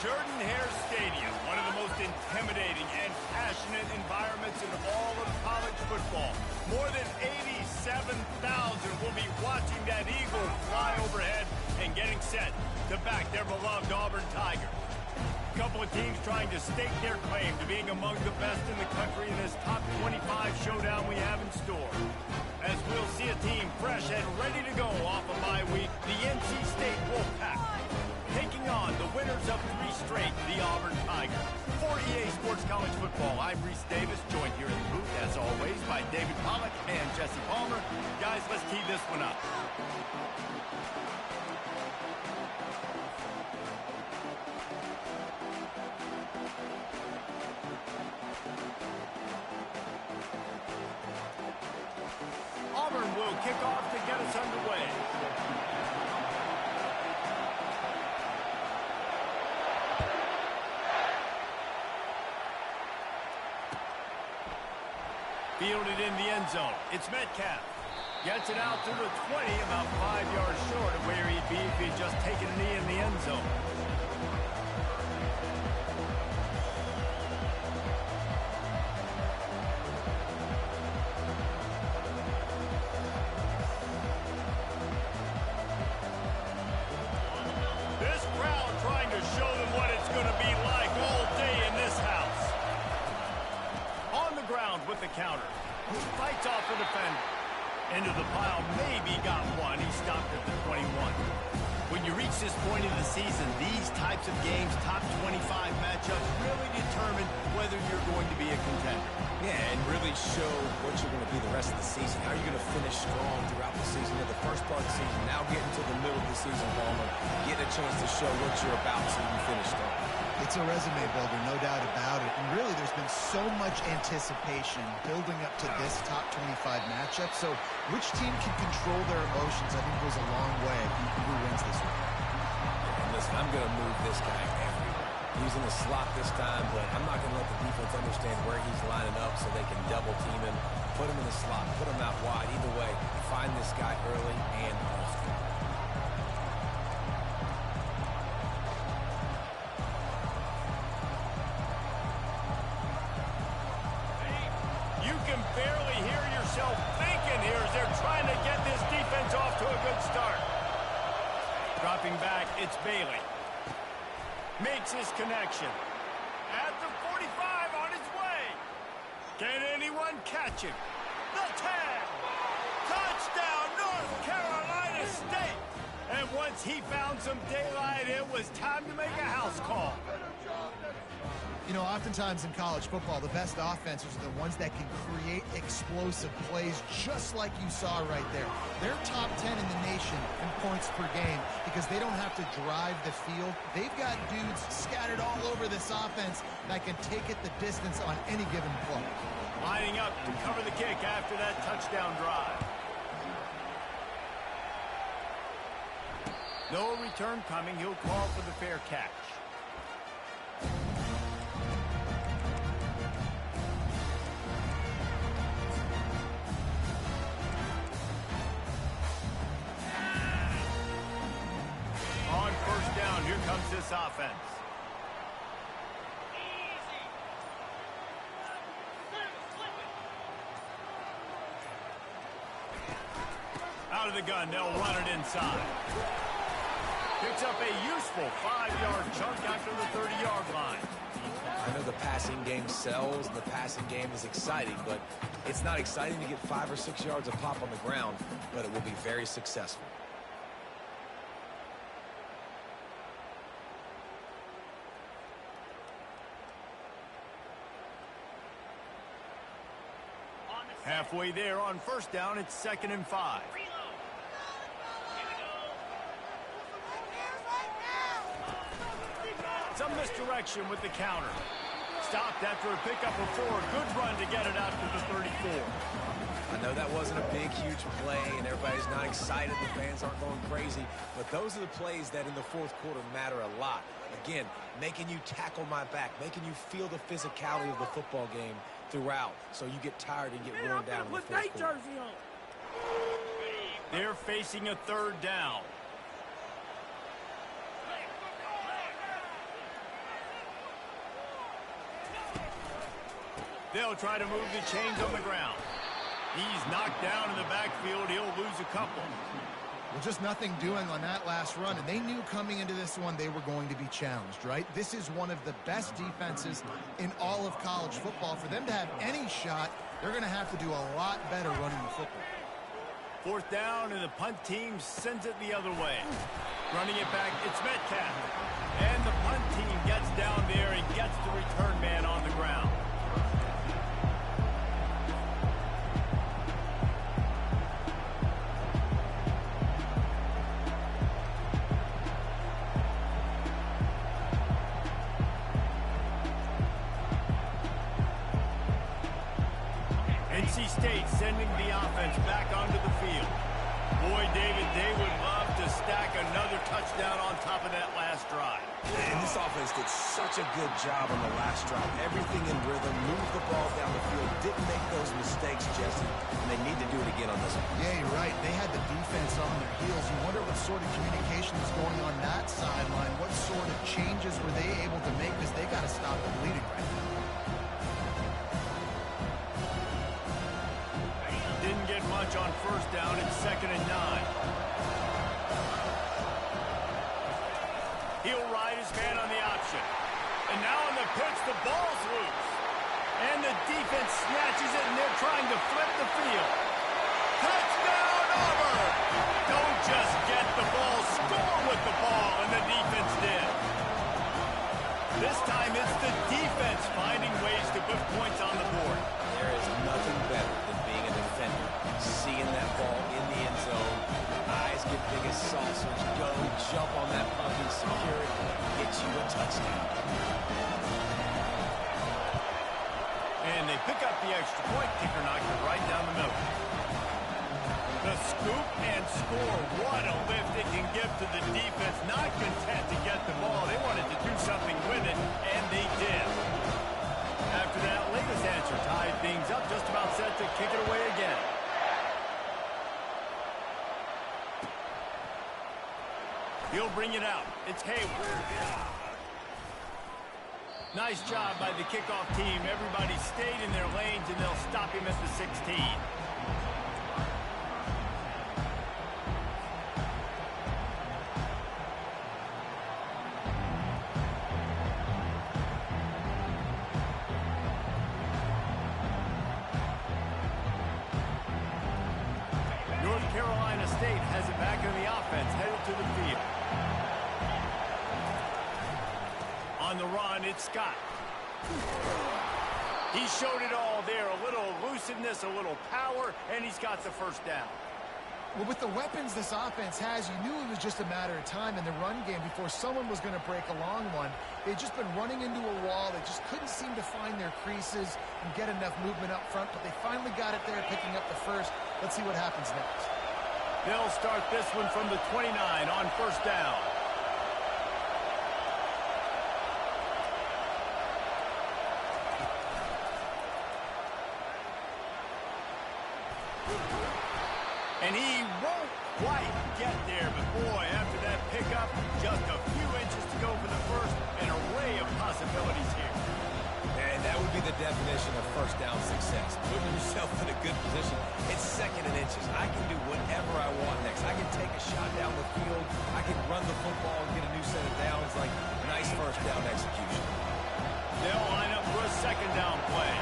Jordan-Hare Stadium, one of the most intimidating and passionate environments in all of college football. More than 87,000 will be watching that Eagle fly overhead and getting set to back their beloved Auburn Tigers. A couple of teams trying to stake their claim to being among the best in the country in this top 25 showdown we have in store. As we'll see a team fresh and ready to go off a bye week, the NC State Wolfpack taking on the winners of 3 straight, the Auburn Tigers. For EA Sports College Football, I'm Reese Davis, joined here in the booth, as always, by David Pollack and Jesse Palmer. Guys, let's tee this one up. Auburn will kick off to get us underway. Fielded in the end zone. It's Ncaa. Gets it out to the 20, about 5 yards short of where he'd be if he'd just taken a knee in the end zone. This crowd trying to show them what it's going to be like all day in this house. On the ground with the counter. Fights off the defender. Into the pile, maybe got one. He stopped at the 21. When you reach this point in the season, these types of games, top 25 matchups, really determine whether you're going to be a contender. Yeah, and really show what you're going to be the rest of the season. How are you going to finish strong throughout the season, in the first part of the season, now getting to the middle of the season, Palmer, getting a chance to show what you're about so you finish strong. It's a resume builder, no doubt about it. And really, there's been so much anticipation building up to this top 25 matchup. So which team can control their emotions, I think, goes a long way in who wins this one. And listen, I'm going to move this guy everywhere. He's in the slot this time, but I'm not going to let the defense understand where he's lining up so they can double team him, put him in the slot, put him out wide. Either way, find this guy early and often. You can barely hear yourself thinking here as they're trying to get this defense off to a good start. Dropping back, it's Bailey. Makes his connection. At the 45 on his way. Can anyone catch him? The 10. Touchdown, North Carolina State. And once he found some daylight, it was time to make a house call. You know, oftentimes in college football, the best offenses are the ones that can create explosive plays, just like you saw right there. They're top 10 in the nation in points per game because they don't have to drive the field. They've got dudes scattered all over this offense that can take it the distance on any given play. Lining up to cover the kick after that touchdown drive. No return coming. He'll call for the fair catch. On first down, here comes this offense. Out of the gun, they'll run it inside. Picks up a useful 5-yard chunk after the 30-yard line. I know the passing game sells, the passing game is exciting, but it's not exciting to get 5 or 6 yards of pop on the ground, but it will be very successful. Halfway there on first down, it's 2nd and 5. Some misdirection with the counter. Stopped after a pickup of 4. Good run to get it out to the 34. I know that wasn't a big, huge play, and everybody's not excited. The fans aren't going crazy. But those are the plays that in the fourth quarter matter a lot. Again, making you tackle my back, making you feel the physicality of the football game throughout, so you get tired and get worn down in the fourth quarter. They're facing a 3rd down. They'll try to move the chains on the ground. He's knocked down in the backfield. He'll lose a couple. Well, just nothing doing on that last run, and they knew coming into this one they were going to be challenged, right? This is one of the best defenses in all of college football. For them to have any shot, they're going to have to do a lot better running the football. Fourth down, and the punt team sends it the other way. Running it back, it's Metcalf. And the punt team gets down there and gets the return man on the ground. NC State sending the offense back onto the field. Boy, David, they would love to stack another touchdown on top of that last drive. And this offense did such a good job on the last drive. Everything in rhythm, moved the ball down the field, didn't make those mistakes, Jesse, and they need to do it again on this one. Yeah, you're right. They had the defense on their heels. You wonder what sort of communication is going on that sideline. What sort of changes were they able to make, because they got to stop the bleeding right now. Didn't get much on first down. It's 2nd and 9. He'll ride his man on the option. And now on the pitch, the ball's loose. And the defense snatches it, and they're trying to flip the field. Touchdown, Auburn! Don't just get the ball, score with the ball, and the defense did. This time it's the defense finding ways to put points on the board. There is nothing better than being a defender, seeing that ball in the end zone, eyes get big as saucers, go, jump on that puppy, secure it, get you a touchdown. And they pick up the extra point. Kicker knocked it right down the middle. The scoop and score. What a lift it can give to the defense. Not content to get the ball. They wanted to do something with it, and they did. After that latest answer tied things up, just about set to kick it away again. He'll bring it out. It's Hayward. Nice job by the kickoff team. Everybody stayed in their lanes, and they'll stop him at the 16. North Carolina State has it back in the offense, headed to the field. On the run, it's Scott. He showed it all there. A little elusiveness, a little power, and he's got the first down. Well, with the weapons this offense has, you knew it was just a matter of time in the run game before someone was going to break a long one. They'd just been running into a wall. They just couldn't seem to find their creases and get enough movement up front, but they finally got it there, picking up the first. Let's see what happens next. They'll start this one from the 29 on first down. And he won't quite get there, but boy, after that pickup, just a few inches to go for the first. An array of possibilities here. And that would be the definition of first down success. Putting yourself in a good position. It's 2nd and inches. I can do whatever I want next. I can take a shot down the field. I can run the football and get a new set of downs. Like, nice first down execution. They'll line up for a 2nd down play.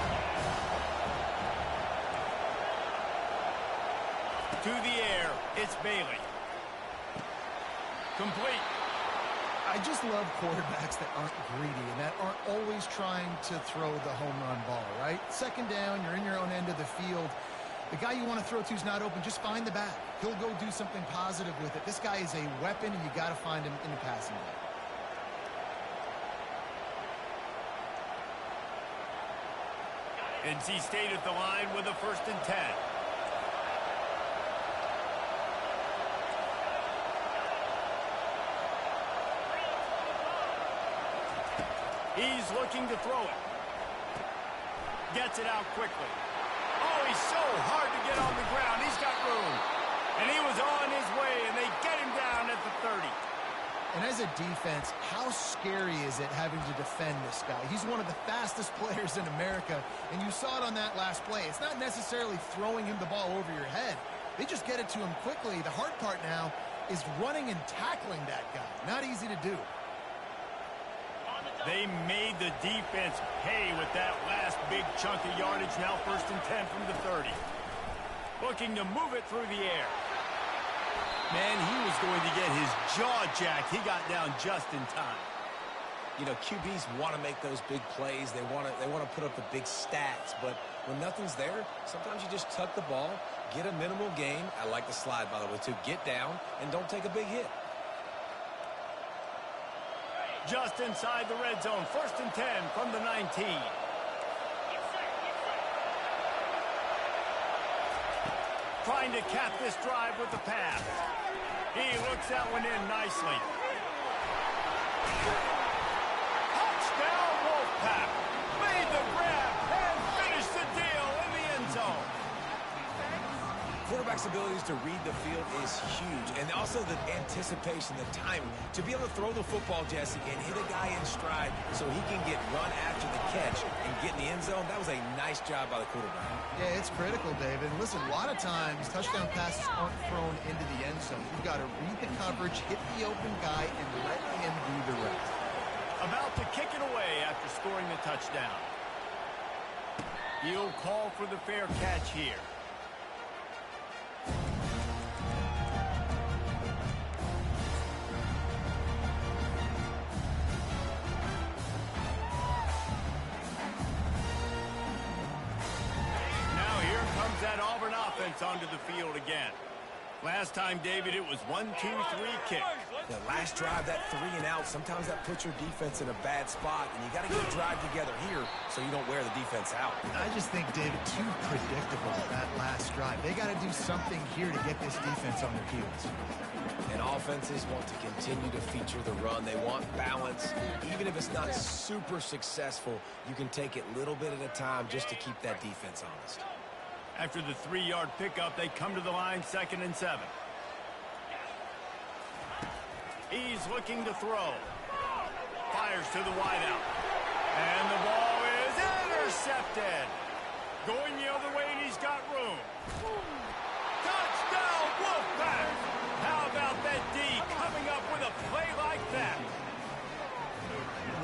To the air, it's Bailey. Complete. I just love quarterbacks that aren't greedy and that aren't always trying to throw the home run ball, right? 2nd down, you're in your own end of the field. The guy you want to throw to is not open. Just find the back. He'll go do something positive with it. This guy is a weapon, and you got to find him in the passing game. NC State at the line with a 1st and 10. He's looking to throw it. Gets it out quickly. Oh, he's so hard to get on the ground. He's got room. And he was on his way, and they get him down at the 30. And as a defense, how scary is it having to defend this guy? He's one of the fastest players in America, and you saw it on that last play. It's not necessarily throwing him the ball over your head. They just get it to him quickly. The hard part now is running and tackling that guy. Not easy to do. They made the defense pay with that last big chunk of yardage. Now 1st and 10 from the 30. Looking to move it through the air. Man, he was going to get his jaw jacked. He got down just in time. You know, QBs want to make those big plays. They want to put up the big stats. But when nothing's there, sometimes you just tuck the ball, get a minimal gain. I like the slide, by the way, too. Get down and don't take a big hit. Just inside the red zone. 1st and 10 from the 19. Trying to cap this drive with the pass. He looks that one in nicely. Touchdown, Wolfpack. Made the grab and finished the deal in the end zone. Quarterback's abilities to read the field is huge, and also the anticipation, the timing. To be able to throw the football, Jesse, and hit a guy in stride so he can get run after the catch and get in the end zone, that was a nice job by the quarterback. Yeah, it's critical, David. Listen, a lot of times touchdown passes aren't thrown into the end zone. You've got to read the coverage, hit the open guy, and let him do the rest. About to kick it away after scoring the touchdown. He'll call for the fair catch here. That Auburn offense onto the field again. Last time, David, it was 1-2-3 kick. The last drive, that 3 and out, sometimes that puts your defense in a bad spot, and you got to get a drive together here so you don't wear the defense out. I just think, David, too predictable that last drive. They got to do something here to get this defense on their heels. And offenses want to continue to feature the run. They want balance. Even if it's not super successful, you can take it little bit at a time just to keep that defense honest. After the 3-yard pickup, they come to the line 2nd and 7. He's looking to throw. Fires to the wideout. And the ball is intercepted. Going the other way, and he's got room. Touchdown, Wolfpack! How about that D coming up with a play like that?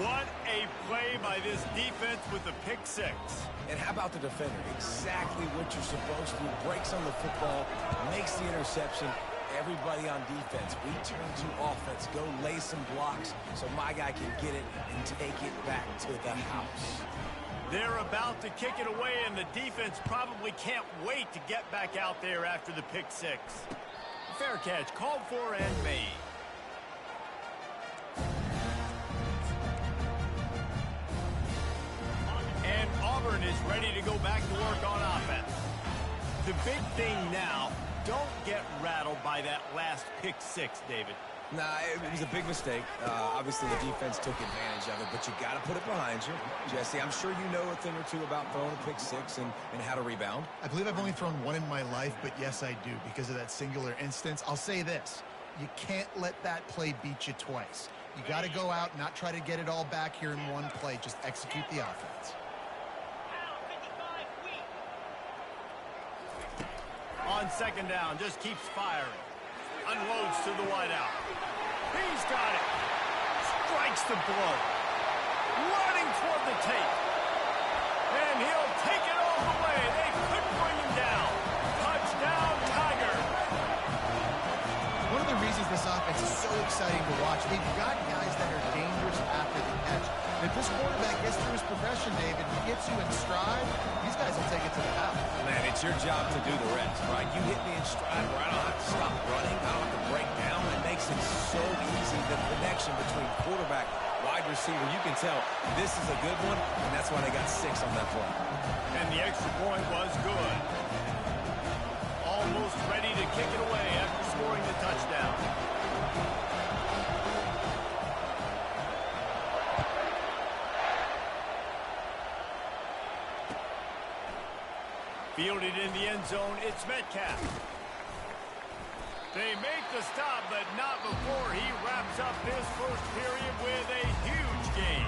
What a play by this defense with the pick 6. And how about the defender? Exactly what you're supposed to. Breaks on the football, makes the interception. Everybody on defense, we turn to offense. Go lay some blocks so my guy can get it and take it back to the house. They're about to kick it away, and the defense probably can't wait to get back out there after the pick 6. Fair catch called for and made. And Auburn is ready to go back to work on offense. The big thing now, don't get rattled by that last pick 6, David. Nah, it was a big mistake. Obviously, the defense took advantage of it, but you got to put it behind you. Jesse, I'm sure you know a thing or two about throwing a pick 6 and how to rebound. I believe I've only thrown one in my life, but yes, I do because of that singular instance. I'll say this. You can't let that play beat you twice. You got to go out, not try to get it all back here in one play. Just execute the offense. On 2nd down, just keeps firing. Unloads to the wideout. He's got it. Strikes the blow. Running toward the tape. And he'll take it all the way. They couldn't bring him down. Touchdown, Tiger. One of the reasons this offense is so exciting to watch, they've got guys that are dangerous after the catch. If this quarterback gets through his progression, David, he gets you in stride, these guys will take it to the house. Man, it's your job to do the rest, right? You hit me in stride where I don't have to stop running. I don't have to break down. It makes it so easy, the connection between quarterback, wide receiver. You can tell this is a good one, and that's why they got 6 on that play. And the extra point was good. Almost ready to kick it away after scoring the touchdown. Fielded in the end zone, it's Metcalf. They make the stop, but not before he wraps up this first period with a huge gain.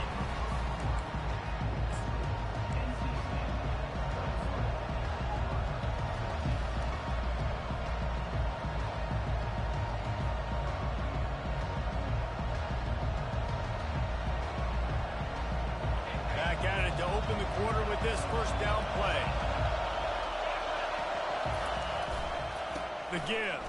Back at it to open the quarter with this first down play. The give.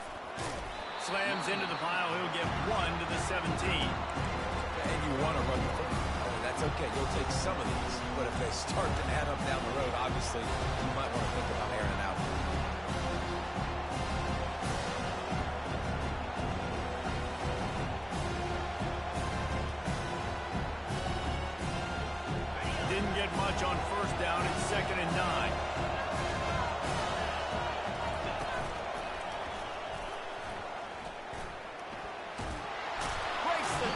Slams into the pile. He'll get 1 to the 17. And you want to run the football. Oh, that's okay. You'll take some of these. But if they start to add up down the road, obviously, you might want to think about airing it out. Didn't get much on first down. It's 2nd and 9.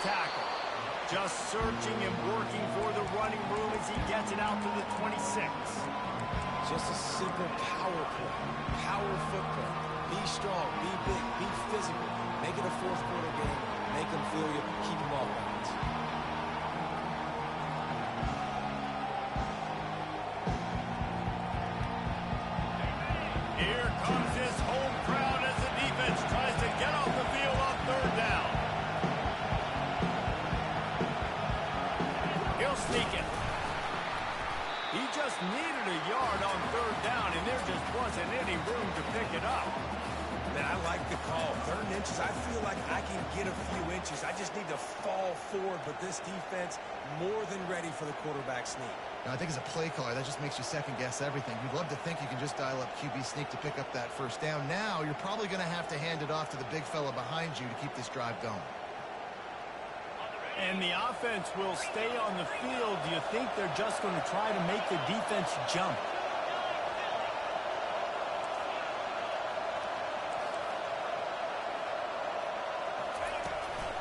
Tackle. Just searching and working for the running room as he gets it out to the 26. Just a simple power play. Power football. Be strong, be big, be physical. Make it a fourth quarter game. Make them feel you. Keep them off balance. Here comes this home crowd as the defense tries to get off the field on 3rd down. Sneak it. He just needed a yard on 3rd down, and there just wasn't any room to pick it up. Man, I like the call. 3rd and inches, I feel like I can get a few inches. I just need to fall forward, but this defense more than ready for the quarterback sneak. Now, I think as a play caller, that just makes you second-guess everything. You'd love to think you can just dial up QB sneak to pick up that first down. Now, you're probably going to have to hand it off to the big fella behind you to keep this drive going. And the offense will stay on the field. Do you think they're just going to try to make the defense jump?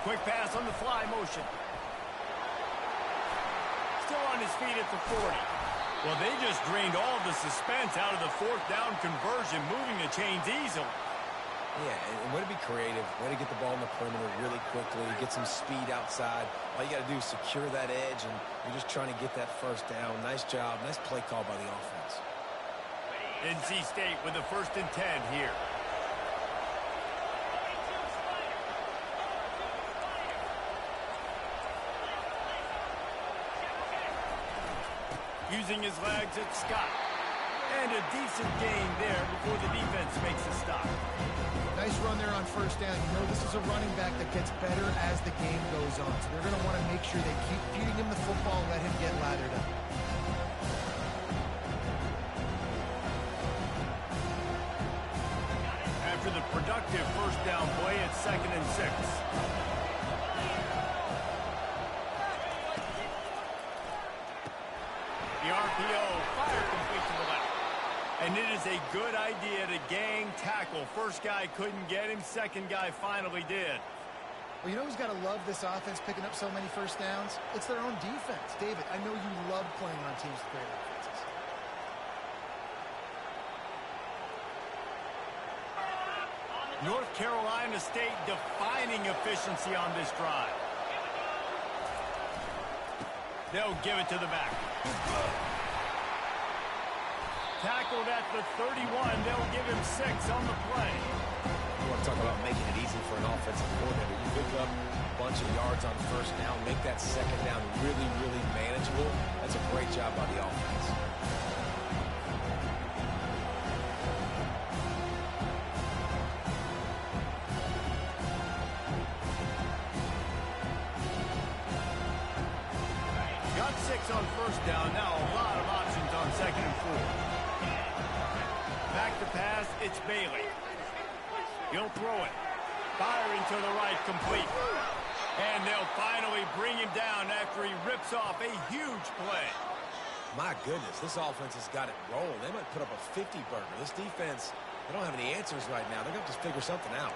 Quick pass on the fly motion. Still on his feet at the 40. Well, they just drained all the suspense out of the 4th down conversion, moving the chains easily. Yeah, and way to be creative, way to get the ball in the perimeter really quickly, get some speed outside. All you got to do is secure that edge, and you're just trying to get that first down. Nice job, nice play call by the offense. NC State with the 1st and 10 here. Using his legs, it's Scott. And a decent gain there before the defense makes a stop. Nice run there on 1st down. You know this is a running back that gets better as the game goes on. So they're going to want to make sure they keep feeding him the football and let him get lathered up. After the productive first down play, it's 2nd and 6. The RPO, fire complete to the left. And it is a good idea to gang tackle. First guy couldn't get him. Second guy finally did. Well, you know who's got to love this offense picking up so many first downs? It's their own defense. David, I know you love playing on teams with great offenses. North Carolina State defining efficiency on this drive. They'll give it to the back. Tackled at the 31. They'll give him 6 on the play. You want to talk about making it easy for an offensive coordinator. You pick up a bunch of yards on first down, make that second down really, really manageable. That's a great job by the offense. Got 6 on first down. Now a lot of options on 2nd and 4. Back to pass, it's Bailey. He'll throw it. Firing to the right, complete. And they'll finally bring him down after he rips off a huge play. My goodness, this offense has got it rolling. They might put up a 50-burger. This defense, they don't have any answers right now. They're going to have to figure something out.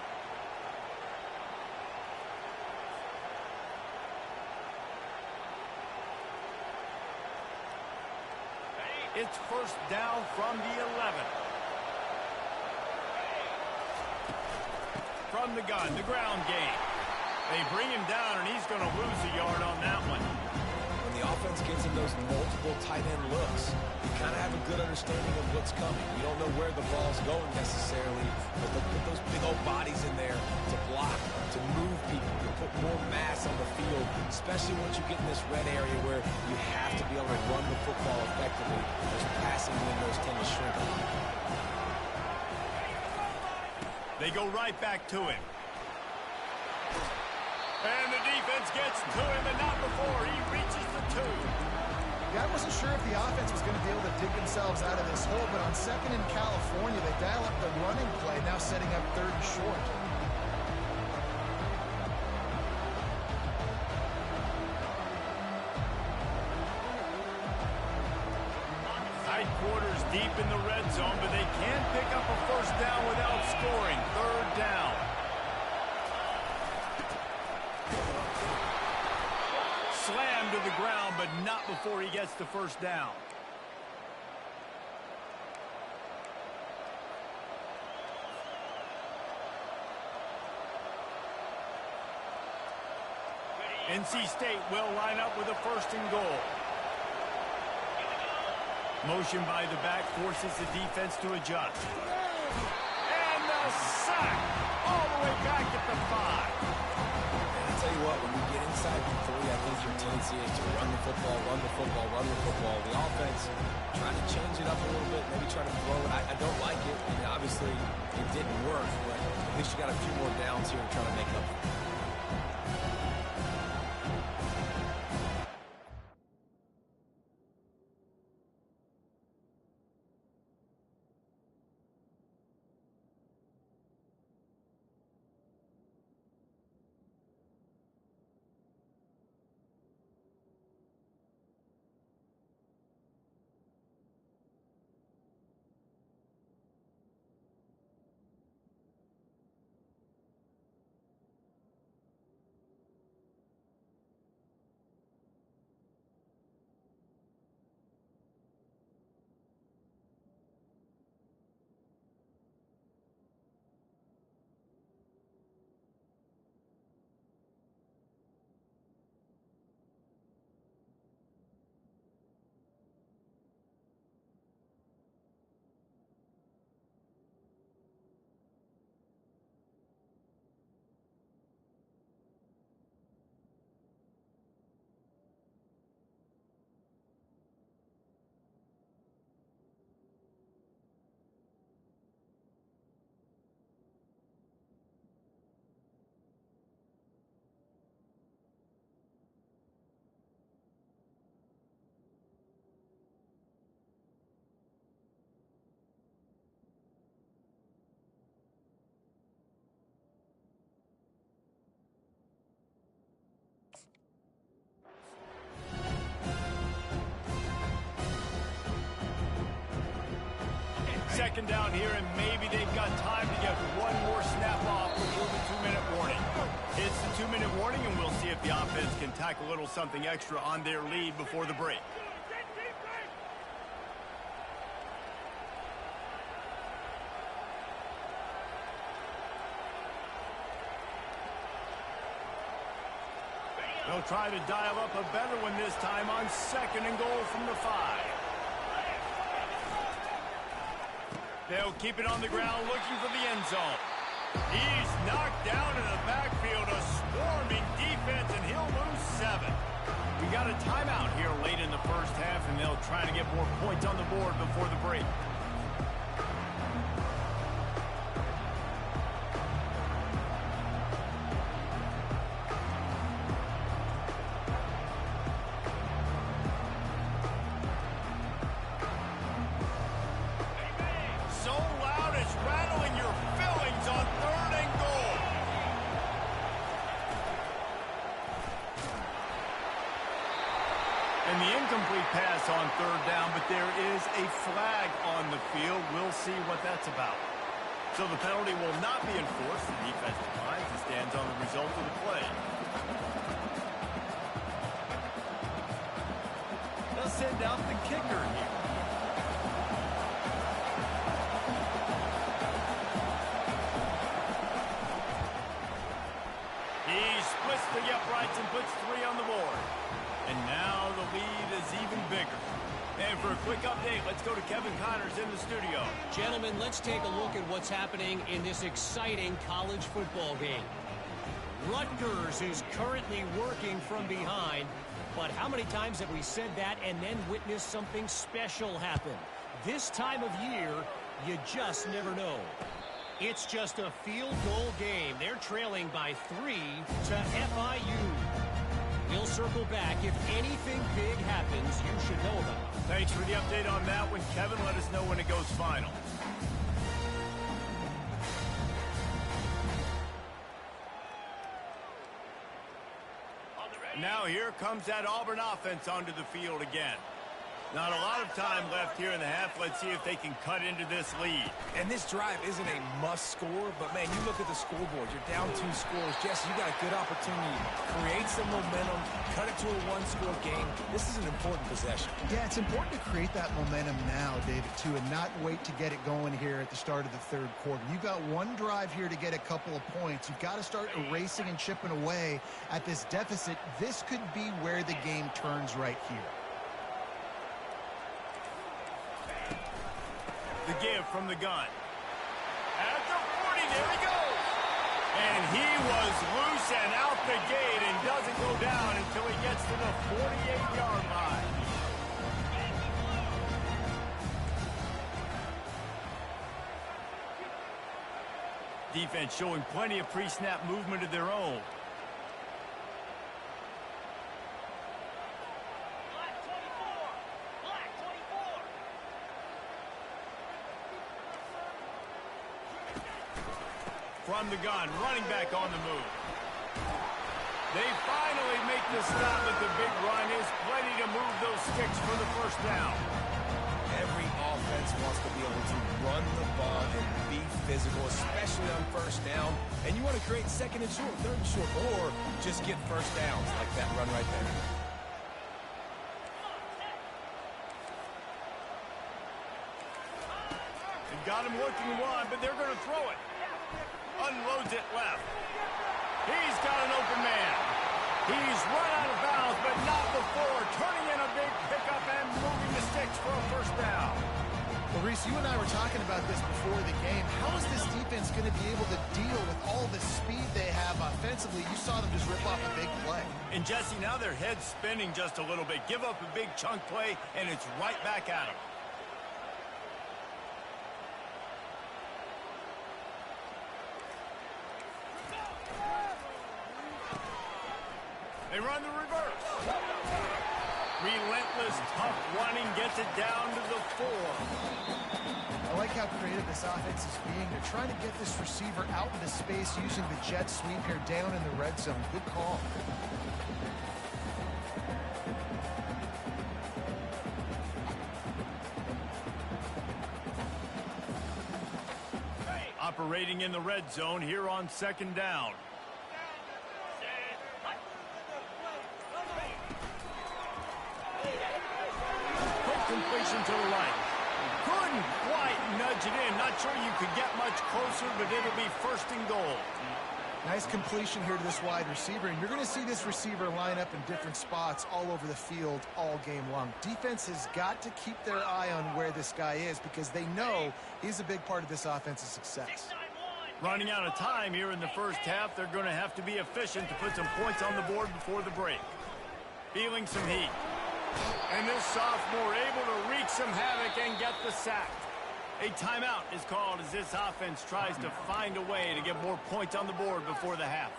It's first down from the 11. From from the gun, the ground game. They bring him down, and he's going to lose a yard on that one. When the offense gets in those multiple tight end looks, you kind of have a good understanding of what's coming. You don't know where the ball's going necessarily, but they'll put those big old bodies in there to block, to move people, to put more mass on the field, especially once you get in this red area where you have to be able to run the football effectively. Those passing windows tend to shrink a lot. They go right back to him. And the defense gets to him, and not before he reaches the 2. Yeah, I wasn't sure if the offense was going to be able to dig themselves out of this hole, but on 2nd in California, they dial up the running play, now setting up 3rd and short. Tight quarters deep in the red zone, but they can pick up a first down without scoring. 3rd down. Slammed to the ground, but not before he gets the first down. NC State will line up with a 1st and goal. Motion by the back forces the defense to adjust. And the sack all the way back at the 5. I'll tell you what, when you get inside the 3, I think your tendency is to run the football, run the football, run the football. The offense trying to change it up a little bit, maybe try to throw it. I don't like it. I mean, obviously, it didn't work, but at least you got a few more downs here to try to make up for it. Second down here, and maybe they've got time to get one more snap off before the 2-minute warning. It's the 2-minute warning, and we'll see if the offense can tack a little something extra on their lead before the break. They'll try to dial up a better one this time on 2nd and goal from the 5. They'll keep it on the ground looking for the end zone. He's knocked down in the backfield, a swarming defense, and he'll lose 7. We got a timeout here late in the first half, and they'll try to get more points on the board before the break. And the incomplete pass on 3rd down, but there is a flag on the field. We'll see what that's about. So the penalty will not be enforced. The defense declines and stands on the result of the play. They'll send out the kicker here. go to Kevin Connors in the studio. Gentlemen, let's take a look at what's happening in this exciting college football game. Rutgers is currently working from behind, but how many times have we said that and then witnessed something special happen? This time of year, you just never know. It's just a field goal game. They're trailing by 3 to FIU. We'll circle back. If anything big happens, you should know about it. Thanks for the update on that one, Kevin. Let us know when it goes final. Now here comes that Auburn offense onto the field again. Not a lot of time left here in the half. Let's see if they can cut into this lead. And this drive isn't a must score, but, man, you look at the scoreboard. You're down 2 scores. Jesse, you got a good opportunity to create some momentum, cut it to a 1-score game. This is an important possession. Yeah, it's important to create that momentum now, David, too, and not wait to get it going here at the start of the third quarter. You've got one drive here to get a couple of points. You've got to start erasing and chipping away at this deficit. This could be where the game turns right here. The give from the gun. At the 40, there he goes. And he was loose and out the gate and doesn't go down until he gets to the 48-yard line. Defense showing plenty of pre-snap movement of their own. From the gun, running back on the move. They finally make the stop with the big run. Is plenty to move those sticks for the first down. Every offense wants to be able to run the ball and be physical, especially on first down. And you want to create second and short, third and short, or just get first downs like that run right there. They've got him looking one, but they're going to throw it. Unloads it left. He's got an open man. He's run out of bounds, but not before turning in a big pickup and moving the sticks for a first down. Well, Reese, you and I were talking about this before the game. How is this defense going to be able to deal with all the speed they have offensively? You saw them just rip off a big play. And, Jesse, now their head's spinning just a little bit. Give up a big chunk play, and it's right back at them. They run the reverse. Relentless, tough running gets it down to the 4. I like how creative this offense is being. They're trying to get this receiver out into space using the jet sweep here down in the red zone. Good call. Operating in the red zone here on second down. Completion to the right. Couldn't quite nudge it in. Not sure you could get much closer, but it'll be first and goal. Nice completion here to this wide receiver, and you're going to see this receiver line up in different spots all over the field all game long. Defense has got to keep their eye on where this guy is because they know he's a big part of this offense's success. Running out of time here in the first half, they're going to have to be efficient to put some points on the board before the break. Feeling some heat. And this sophomore able to wreak some havoc and get the sack. A timeout is called as this offense tries to find a way to get more points on the board before the half.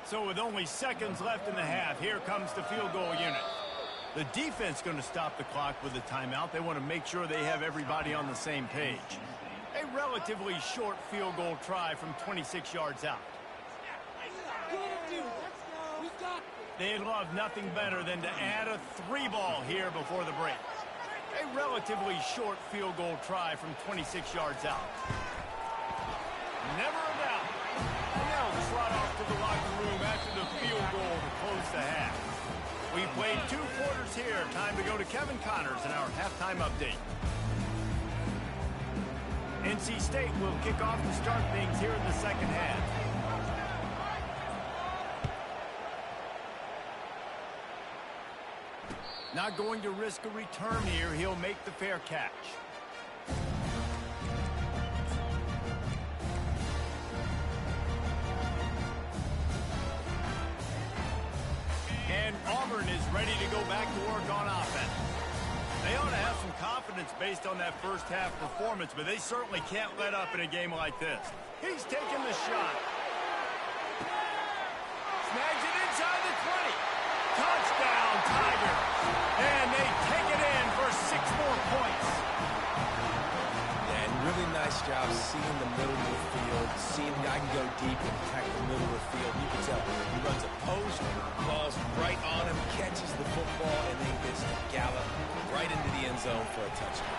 So with only seconds left in the half, here comes the field goal unit. The defense going to stop the clock with a timeout. They want to make sure they have everybody on the same page. A relatively short field goal try from 26 yards out. They'd love nothing better than to add a 3-ball here before the break. A relatively short field goal try from 26 yards out. Never a doubt. And now the slot off to the locker room after the field goal to close the half. We played 2 quarters here. Time to go to Kevin Connors in our halftime update. NC State will kick off to start things here in the second half. Not going to risk a return here. He'll make the fair catch. And Auburn is ready to go back to work on offense. They ought to have some confidence based on that first half performance, but they certainly can't let up in a game like this. He's taking the shot. Snags it inside the 20. Touchdown, Tigers. And they take it in for 6 more points. Yeah, and really nice job seeing the middle of the field, seeing the guy can go deep and attack the middle of the field. You can tell he runs a post, falls right on him, catches the football, and then gets to gallop right into the end zone for a touchdown.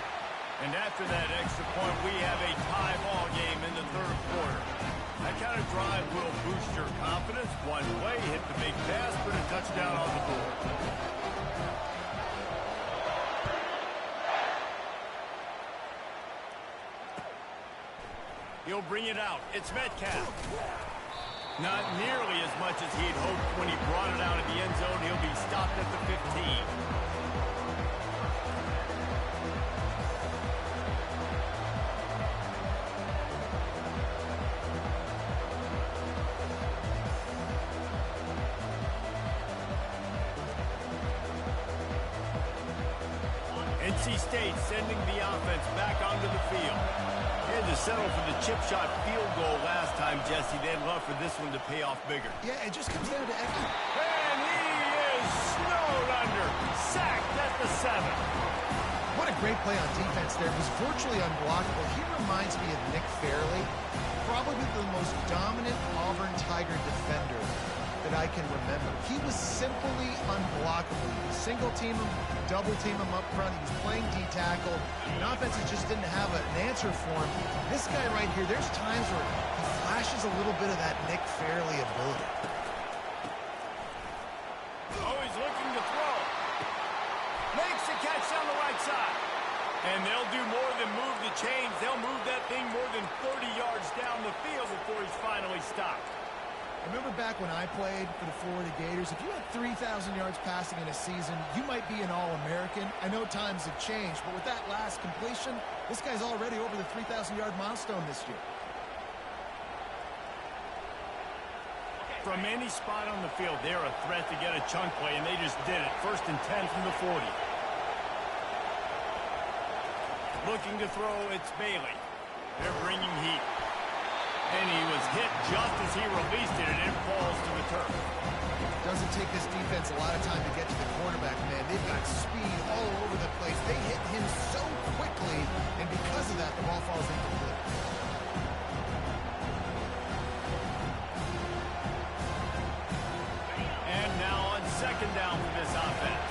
And after that extra point, we have a tie ball game in the third quarter. That kind of drive will boost your confidence. One play, hit the big pass, put a touchdown on the board. He'll bring it out. It's Metcalf. Not nearly as much as he'd hoped when he brought it out of the end zone. He'll be stopped at the 15. NC State sending the offense back onto the field. They had to settle for the chip shot field goal last time, Jesse. They'd love for this one to pay off bigger. Yeah, it just comes down to effort. And he is snowed under. Sacked at the 7. What a great play on defense there. It was virtually unblockable. He reminds me of Nick Fairley, probably the most dominant Auburn Tiger defender that I can remember. He was simply unblockable. Single team him, double team him up front. He was playing D-tackle. And offenses just didn't have an answer for him. This guy right here, there's times where he flashes a little bit of that Nick Fairley ability. Oh, he's looking to throw. Makes the catch down the right side. And they'll do more than move the chains. They'll move that thing more than 30 yards down the field before he's finally stopped. I remember back when I played for the Florida Gators, if you had 3,000 yards passing in a season, you might be an All-American. I know times have changed, but with that last completion, this guy's already over the 3,000-yard milestone this year. From any spot on the field, they're a threat to get a chunk play, and they just did it. 1st and 10 from the 40. Looking to throw, it's Bailey. They're bringing heat. And he was hit just as he released it, and it falls to the turf. Doesn't take this defense a lot of time to get to the quarterback, man. They've got speed all over the place. They hit him so quickly, and because of that, the ball falls incomplete. And now on 2nd down for this offense.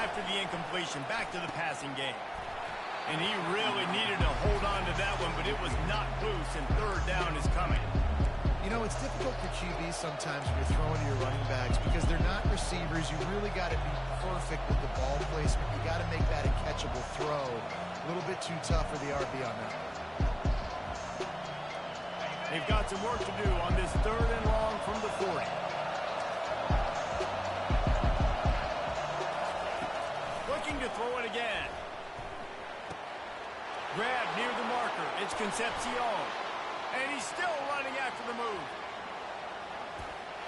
After the incompletion, back to the passing game. And he really needed to hold on to that one, but it was not loose, and 3rd down is coming. You know, it's difficult for QBs sometimes when you're throwing to your running backs because they're not receivers. You really got to be perfect with the ball placement. You got to make that a catchable throw. A little bit too tough for the RB on that. They've got some work to do on this 3rd and long from the 40. Looking to throw it again. Grab near the marker. It's Concepcion. And he's still running after the move.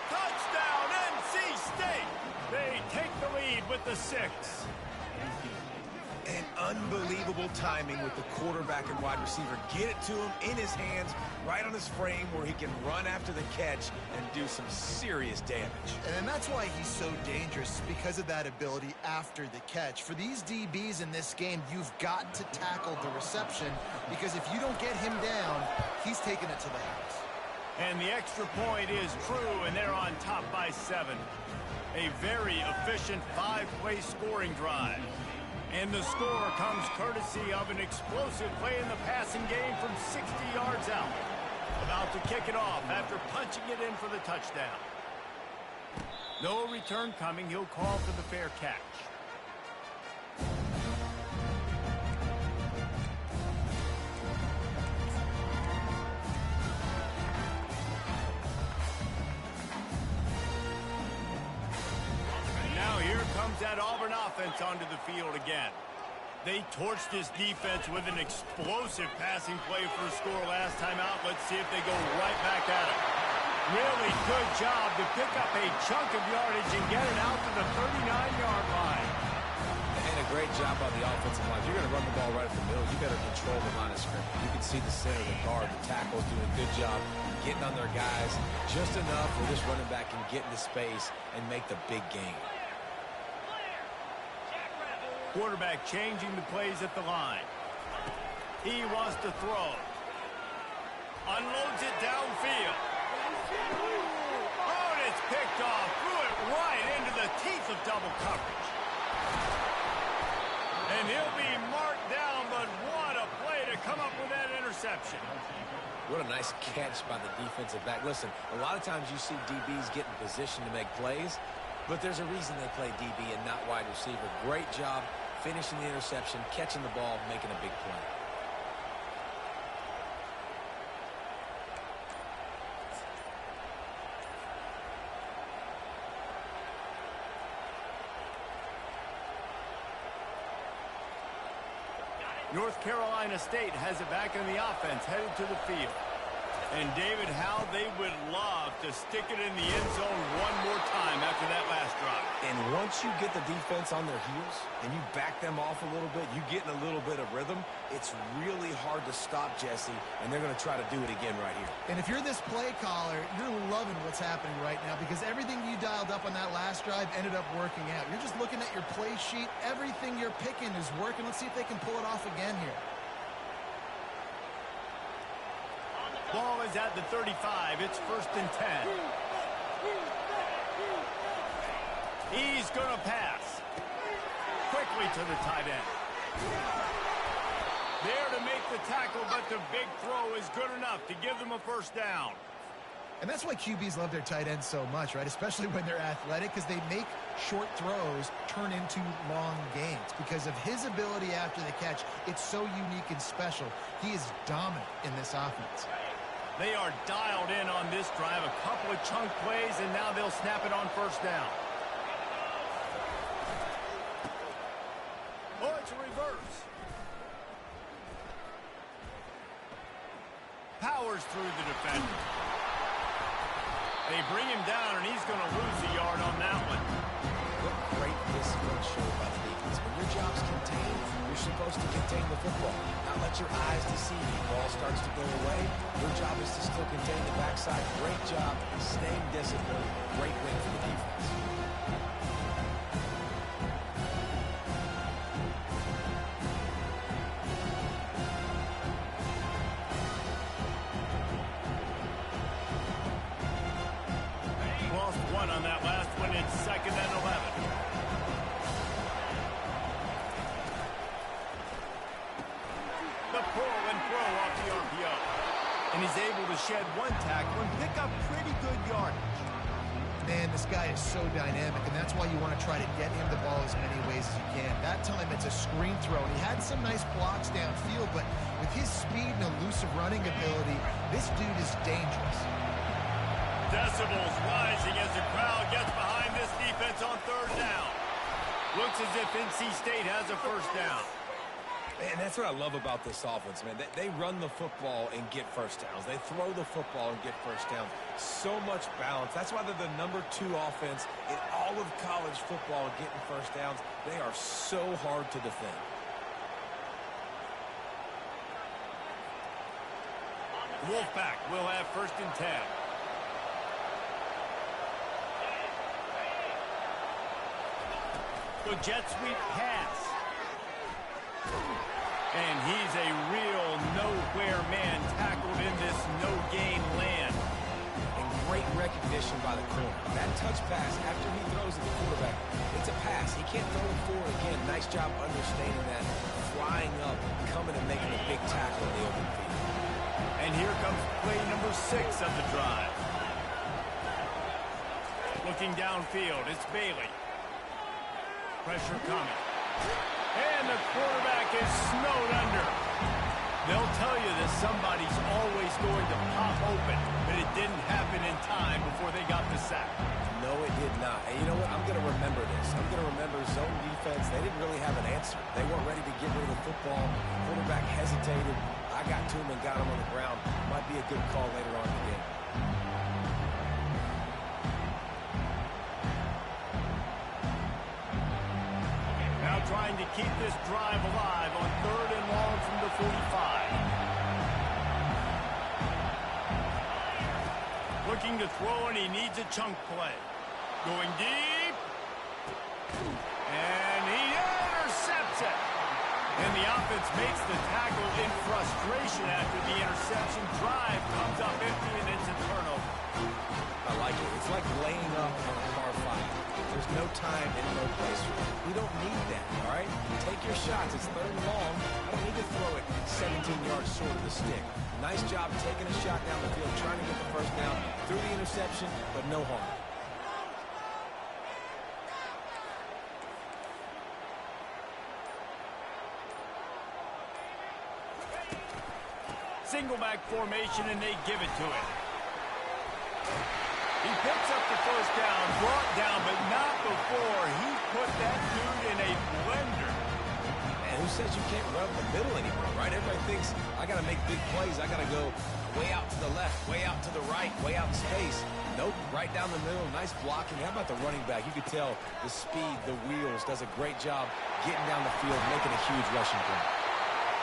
Touchdown, NC State. They take the lead with the 6. And unbelievable timing with the quarterback and wide receiver. Get it to him in his hands, right on his frame where he can run after the catch and do some serious damage. And that's why he's so dangerous, because of that ability after the catch. For these DBs in this game, you've got to tackle the reception because if you don't get him down, he's taking it to the house. And the extra point is true, and they're on top by 7. A very efficient 5-play scoring drive. And the score comes courtesy of an explosive play in the passing game from 60 yards out. About to kick it off after punching it in for the touchdown. No return coming. He'll call for the fair catch. that Auburn offense onto the field again. They torched this defense with an explosive passing play for a score last time out. Let's see if they go right back at it. Really good job to pick up a chunk of yardage and get it out to the 39-yard line. And a great job on the offensive line. If you're going to run the ball right at the middle, you better control the line of scrimmage. You can see the center, the guard, the tackles doing a good job getting on their guys just enough where this running back can get into space and make the big game. Quarterback changing the plays at the line. He wants to throw. Unloads it downfield. Oh, and it's picked off. Threw it right into the teeth of double coverage. And he'll be marked down, but what a play to come up with that interception. What a nice catch by the defensive back. Listen, a lot of times you see DBs get in position to make plays, but there's a reason they play DB and not wide receiver. Great job finishing the interception, catching the ball, making a big play. North Carolina State has it back in the offense, headed to the field. And, David, how they would love to stick it in the end zone one more time after that last drive. And once you get the defense on their heels and you back them off a little bit, you get in a little bit of rhythm, it's really hard to stop Jesse, and they're going to try to do it again right here. And if you're this play caller, you're loving what's happening right now because everything you dialed up on that last drive ended up working out. You're just looking at your play sheet. Everything you're picking is working. Let's see if they can pull it off again here. Ball is at the 35. It's 1st and 10. He's going to pass. Quickly to the tight end. There to make the tackle, but the big throw is good enough to give them a first down. And that's why QBs love their tight ends so much, right? Especially when they're athletic, because they make short throws turn into long gains. Because of his ability after the catch, it's so unique and special. He is dominant in this offense. They are dialed in on this drive. A couple of chunk plays, and now they'll snap it on first down. Oh, it's a reverse. Powers through the defender. They bring him down, and he's going to lose a yard on that one. What great discipline show by the defense. When your job's contained, you're supposed to contain the football. Not let your eyes deceive you. Ball starts to go away. Your job is to still contain the backside. Great job, staying disciplined. Great win for the defense. Lost one on that last one. It's 2nd and 11. The pull and throw off the RPO. And he's able to shed one tackle and pick up pretty good yardage. Man, this guy is so dynamic, and that's why you want to try to get him the ball as many ways as you can. That time it's a screen throw, and he had some nice blocks downfield, but with his speed and elusive running ability, this dude is dangerous. Decibels rising as the crowd gets behind this defense on 3rd down. Looks as if NC State has a first down. And that's what I love about this offense, man. They run the football and get first downs. They throw the football and get first downs. So much balance. That's why they're the #2 offense in all of college football getting first downs. They are so hard to defend. Wolfpack will have 1st and 10. The jet sweep pass. And he's a real nowhere man tackled in this no-gain land. And great recognition by the corner. That touch pass after he throws at the quarterback, it's a pass. He can't throw it forward again. Nice job understanding that. Flying up, coming and making a big tackle in the open field. And here comes play number 6 of the drive. Looking downfield, it's Bailey. Pressure coming. And the quarterback is snowed under. They'll tell you that somebody's always going to pop open, but it didn't happen in time before they got the sack. No, it did not. And you know what? I'm going to remember this. I'm going to remember zone defense. They didn't really have an answer. They weren't ready to get rid of the football. Quarterback hesitated. I got to him and got him on the ground. Might be a good call later on in the game. Now trying to keep this drive alive on 3rd and long from the 45. Looking to throw, and he needs a chunk play. Going deep. And he intercepts it. And the offense makes the tackle in frustration after the interception. Drive comes up empty, and it's a turnover. I like it. It's like laying up on a par 5. There's no time and no place for it. We don't need that, all right? Take your shots. It's 3rd and long. I don't need to throw it 17 yards short of the stick. Nice job taking a shot down the field, trying to get the first down through the interception, but no harm. Single back formation, and they give it to him. He picks up the first down, brought down, but not before he put that dude in a blender. Man, who says you can't run up the middle anymore, right? Everybody thinks I got to make big plays. I got to go way out to the left, way out to the right, way out in space. Nope, right down the middle. Nice blocking. How about the running back? You could tell the speed, the wheels, does a great job getting down the field, making a huge rushing play.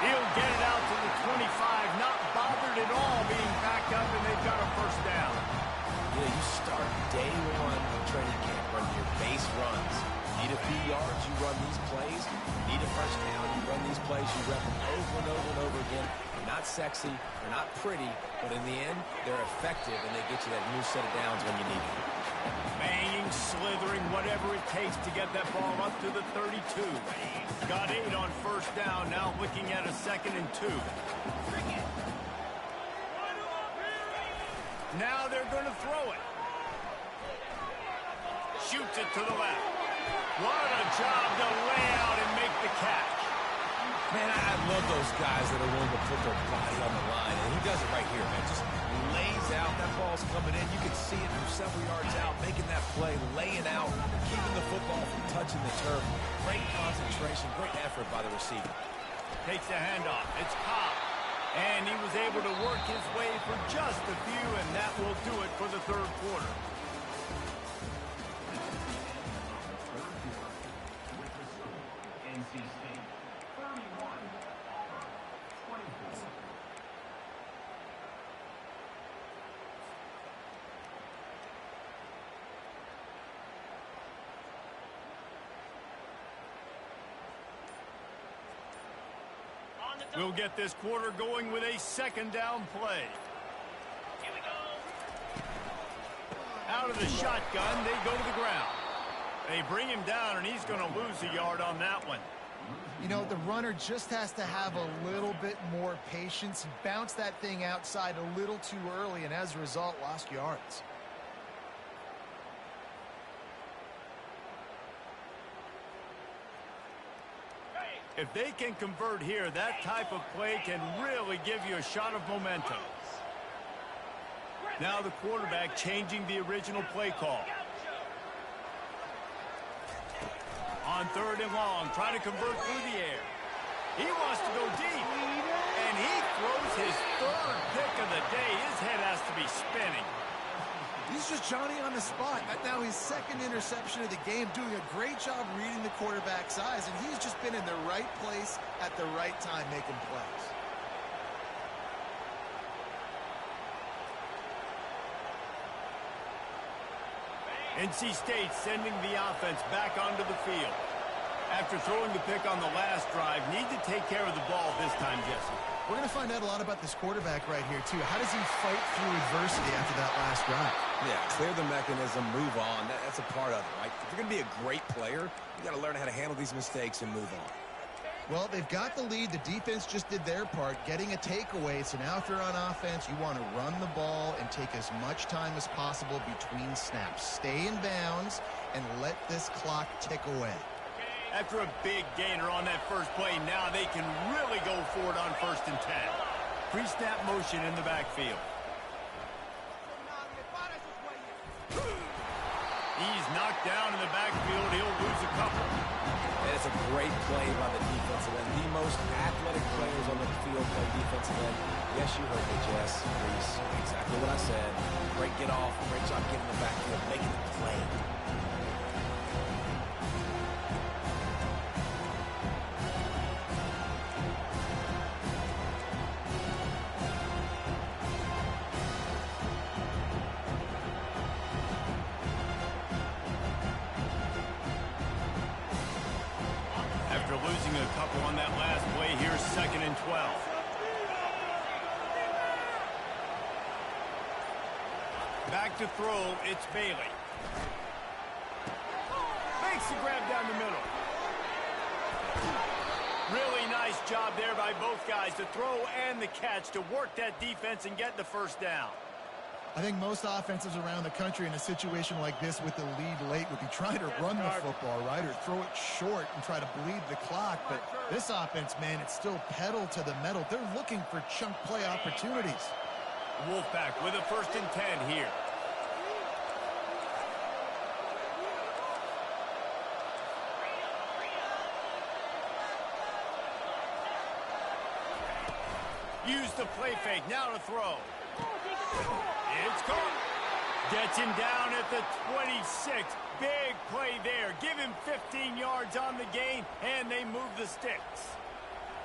He'll get it out to the 25, not bothered at all being backed up, and they've got a first down. Yeah, you start day one of training camp running your base runs. Need a few yards, you run these plays. Need a first down, you run these plays. You rep them over and over and over again. They're not sexy, they're not pretty, but in the end, they're effective, and they get you that new set of downs when you need it. Banging, slithering, whatever it takes to get that ball up to the 32. Got 8 on first down, now looking at a 2nd and 2. Now they're going to throw it. Shoots it to the left. What a job to lay out and make the catch. Man, I love those guys that are willing to put their body on the line, and he does it right here, man. Just lays out. That ball's coming in. You can see it from several yards out, making that play, laying out, keeping the football from touching the turf. Great concentration, great effort by the receiver. Takes the handoff. It's Cobb. And he was able to work his way for just a few, and that will do it for the 3rd quarter. We'll get this quarter going with a 2nd down play. Here we go. Out of the shotgun, they go to the ground. They bring him down, and he's going to lose a yard on that one. You know, the runner just has to have a little bit more patience. He bounced that thing outside a little too early, and as a result, lost yards. If they can convert here, that type of play can really give you a shot of momentum. Now the quarterback changing the original play call. On 3rd and long, trying to convert through the air. He wants to go deep. And he throws his 3rd pick of the day. His head has to be spinning. He's just Johnny on the spot. Now his 2nd interception of the game, doing a great job reading the quarterback's eyes, and he's just been in the right place at the right time making plays. NC State sending the offense back onto the field. After throwing the pick on the last drive, need to take care of the ball this time, Jesse. We're going to find out a lot about this quarterback right here, too. How does he fight through adversity after that last drive? Yeah, clear the mechanism, move on. That's a part of it, right? If you're going to be a great player, you got to learn how to handle these mistakes and move on. Well, they've got the lead. The defense just did their part, getting a takeaway. So now if you're on offense, you want to run the ball and take as much time as possible between snaps. Stay in bounds and let this clock tick away. After a big gainer on that first play, now they can really go for it on 1st and 10. Pre-snap motion in the backfield. He's knocked down in the backfield. He'll lose a couple. And it's a great play by the defensive end. The most athletic players on the field play defensive end. Yes, you heard me, Jess. Reese, exactly what I said. Great get off. Great job getting in the backfield, making the play. After losing a couple on that last play, here's 2nd and 12. Back to throw, it's Bailey. Makes the grab down the middle. Really nice job there by both guys to throw and the catch to work that defense and get the first down. I think most offenses around the country in a situation like this with the lead late would be trying to run the football, right, or throw it short and try to bleed the clock. But this offense, man, it's still pedal to the metal. They're looking for chunk play opportunities. Wolfpack with a 1st and 10 here. Use the play fake, now to throw. It's caught. Gets him down at the 26. Big play there. Give him 15 yards on the gain, and they move the sticks.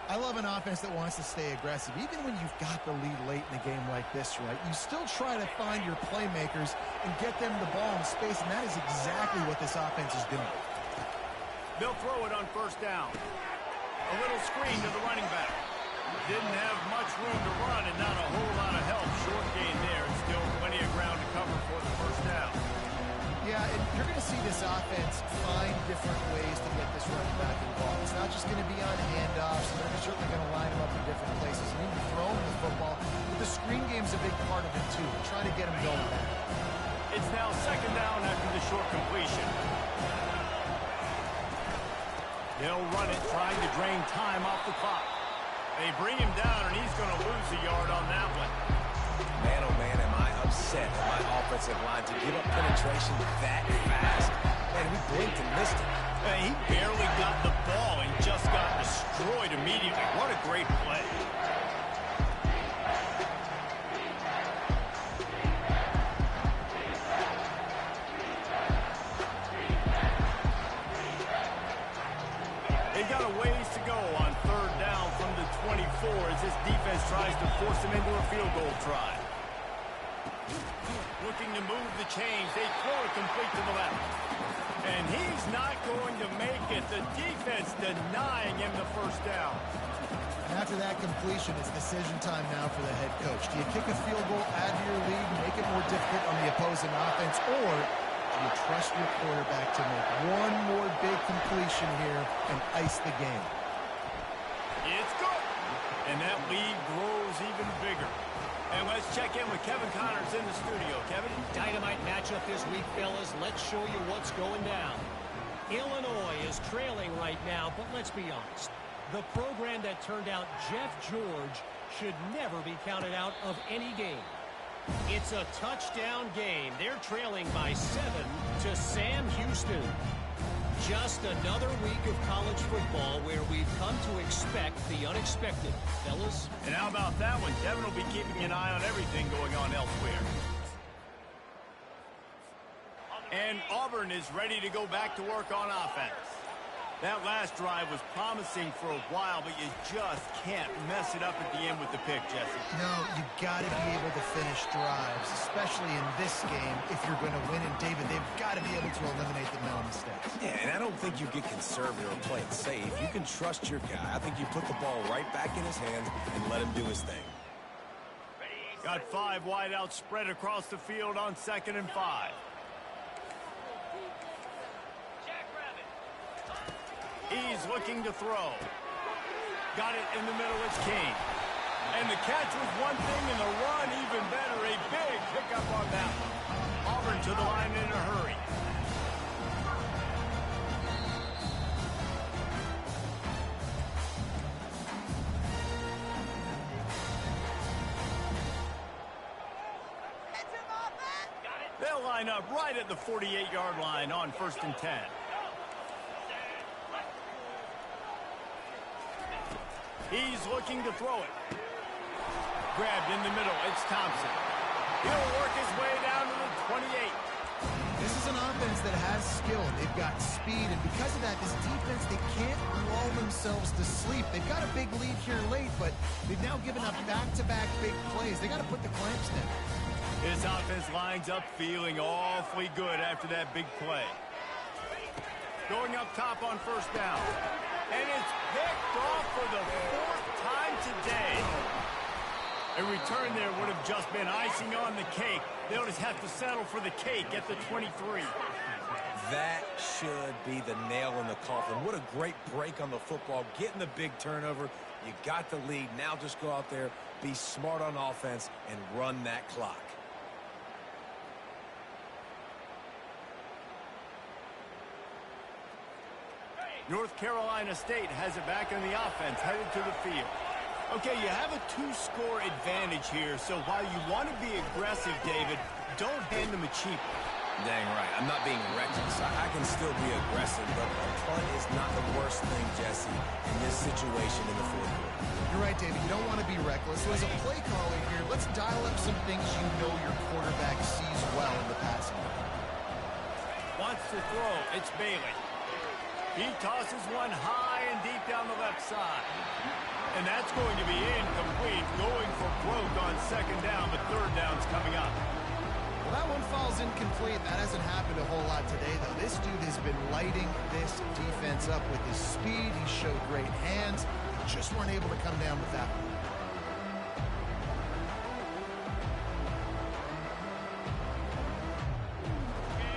I love an offense that wants to stay aggressive. Even when you've got the lead late in a game like this, right, you still try to find your playmakers and get them the ball in space, and that is exactly what this offense is doing. They'll throw it on 1st down. A little screen to the running back. Didn't have much room to run and not a whole lot of help. Short gain there, and still plenty of ground to cover for the 1st down. Yeah, and you're going to see this offense find different ways to get this running back involved. It's not just going to be on handoffs. They're certainly going to line him up in different places and even throw him the football. But the screen game's a big part of it, too. Trying to get him going back. It's now 2nd down after the short completion. They'll run it, trying to drain time off the clock. They bring him down, and he's going to lose a yard on that one. Man, oh man, am I upset at my offensive line to give up penetration that fast. Man, we blinked and missed it. He barely got the ball and just got destroyed immediately. What a great play. They've got a ways to go on 3rd down from the 24 as this defense tries to force them into a field goal try. Looking to move the chains. They throw it complete to the left. And he's not going to make it. The defense denying him the 1st down. And after that completion, it's decision time now for the head coach. Do you kick a field goal, add to your lead, make it more difficult on the opposing offense, or do you trust your quarterback to make one more big completion here and ice the game? It's good. And that lead grows even bigger. And let's check in with Kevin Connors in the studio. Kevin? Dynamite matchup this week, fellas. Let's show you what's going down. Illinois is trailing right now, but let's be honest. The program that turned out Jeff George should never be counted out of any game. It's a touchdown game. They're trailing by 7 to Sam Houston. Just another week of college football where we've come to expect the unexpected. Fellas? And how about that one? Devin will be keeping an eye on everything going on elsewhere. And Auburn is ready to go back to work on offense. That last drive was promising for a while, but you just can't mess it up at the end with the pick, Jesse. No, you got to be able to finish drives, especially in this game if you're going to win. And, David, they've got to be able to eliminate the mental mistakes. Yeah, and I don't think you get conservative or play it safe. You can trust your guy. I think you put the ball right back in his hands and let him do his thing. Got 5 wideouts spread across the field on 2nd and 5. He's looking to throw. Got it in the middle, it's King. And the catch was one thing, and the run even better. A big pickup on that one. Auburn to the line in a hurry. They'll line up right at the 48-yard line on 1st and 10. He's looking to throw it. Grabbed in the middle. It's Thompson. He'll work his way down to the 28. This is an offense that has skill. They've got speed, and because of that, this defense, they can't lull themselves to sleep. They've got a big lead here late, but they've now given up back-to-back big plays. They got to put the clamps down. His offense lines up feeling awfully good after that big play. Going up top on 1st down. And it's picked off for the 4th time today. A return there would have just been icing on the cake. They'll just have to settle for the cake at the 23. That should be the nail in the coffin. What a great break on the football. Getting the big turnover. You got the lead. Now just go out there, be smart on offense, and run that clock. North Carolina State has it back on the offense, headed to the field. Okay, you have a 2-score advantage here, so while you want to be aggressive, David, don't hand them a cheap one. Dang right. I'm not being reckless. I can still be aggressive, but a punt is not the worst thing, Jesse, in this situation in the 4th quarter. You're right, David. You don't want to be reckless. So as a play caller here, let's dial up some things you know your quarterback sees well in the passing game. Wants to throw. It's Bailey. He tosses one high and deep down the left side. And that's going to be incomplete, going for broke on 2nd down, but 3rd down's coming up. Well, that one falls incomplete. That hasn't happened a whole lot today, though. This dude has been lighting this defense up with his speed. He showed great hands. Just weren't able to come down with that one.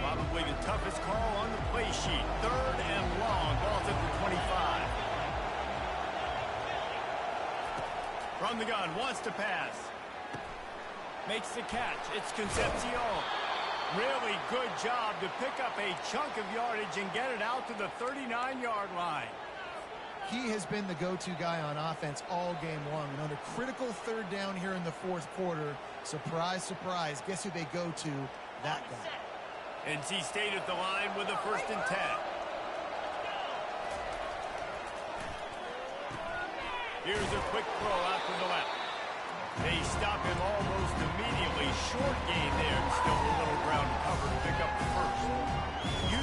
Probably the toughest call on the play sheet. 3rd and long. Ball's at the 25. From the gun. Wants to pass. Makes the catch. It's Concepcion. Really good job to pick up a chunk of yardage and get it out to the 39-yard line. He has been the go-to guy on offense all game long. And on a critical 3rd down here in the 4th quarter, surprise, surprise, guess who they go to? That guy. NC State at the line with a 1st and 10. Here's a quick throw out to the left. They stop him almost immediately. Short gain there. Still a little ground to cover to pick up the 1st.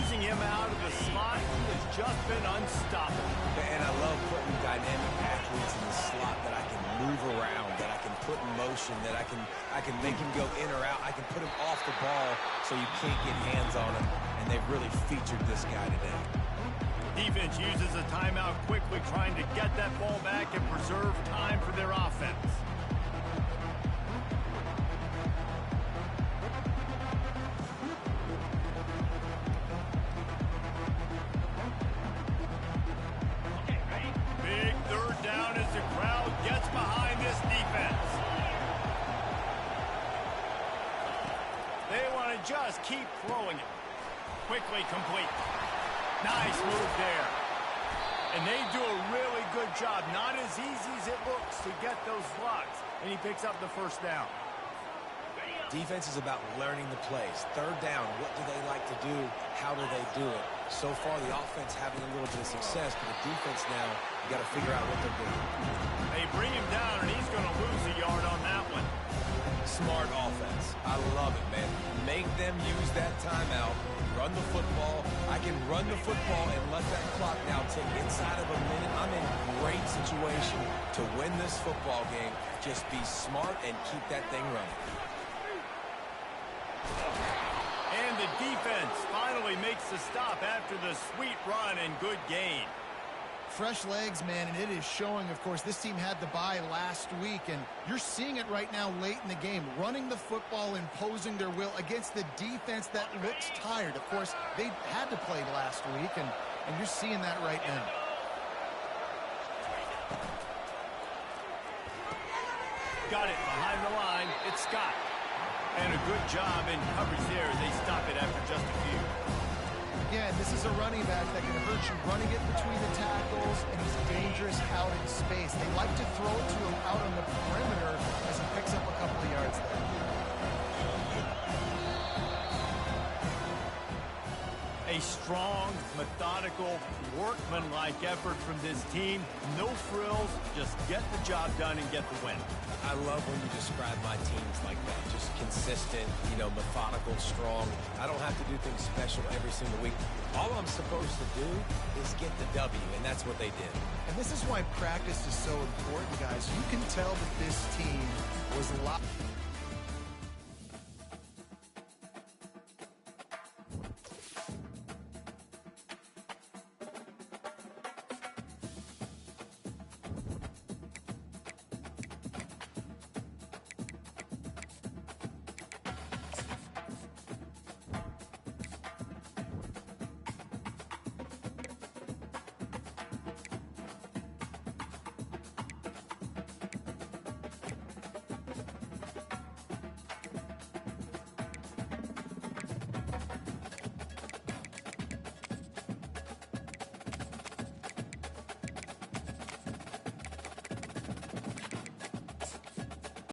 Using him out of the slot, he has just been unstoppable. And I love putting dynamic athletes in the slot that I can move around, that I can put in motion, that I can make him go in or out. I can put him off the ball so you can't get hands on him. And they've really featured this guy today. Defense uses a timeout quickly, trying to get that ball back and preserve time for their offense. Big 3rd down as the crowd gets behind this defense. They want to just keep throwing it. Quickly complete. Nice move there. And they do a really good job. Not as easy as it looks to get those blocks. And he picks up the 1st down. Defense is about learning the plays. 3rd down, what do they like to do? How do they do it? So far, the offense having a little bit of success, but the defense now, you got to figure out what they're doing. They bring him down, and he's going to lose a yard on that one. Smart offense. I love it, man. Make them use that timeout. Run the football. I can run the football and let that clock now tick inside of a minute. I'm in great situation to win this football game. Just be smart and keep that thing running. And the defense finally makes the stop after the sweet run and good gain. Fresh legs, man, and it is showing. Of course, this team had the bye last week, and you're seeing it right now late in the game. Running the football, imposing their will against the defense that looks tired. Of course, they had to play last week, and you're seeing that right now. Got it behind the line. It's Scott. And a good job in coverage there as they stop it after just a few. Again, this is a running back that can hurt you running it between the tackles, and he's dangerous out in space. They like to throw it to him out on the perimeter as he picks up a couple of yards there. A strong, methodical, workmanlike effort from this team. No frills, just get the job done and get the win. I love when you describe my teams like that. Just consistent, methodical, strong. I don't have to do things special every single week. All I'm supposed to do is get the W, and that's what they did. And this is why practice is so important, guys. You can tell that this team was a lot...